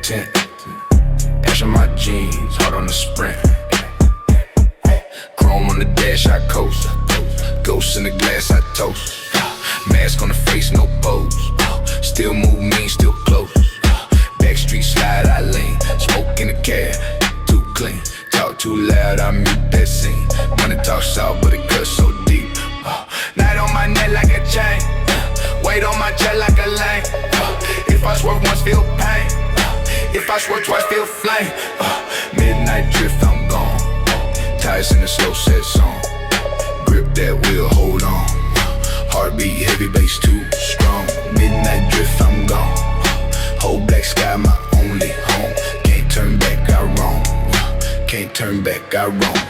tent. Ash on my jeans, hard on the sprint. Chrome on the dash, I coast. Ghosts in the glass, I toast. Mask on the face, no pose. Still move mean, still close. Backstreet slide, I lean. Smoke in the cab, too clean. Talk too loud, I mute that scene. Money talk soft, but it cuts so deep. Night on my neck like a chain. Weight on my chest like a lane. If I swerve once, feel pain. If I swerve twice, feel flame. Midnight drift, I'm gone. Tires in the slow set song. Grip that wheel, hold on. Heartbeat heavy, bass too strong. Midnight drift, I'm gone. Whole black sky, my only home. Can't turn back, I roam. Can't turn back, I roam.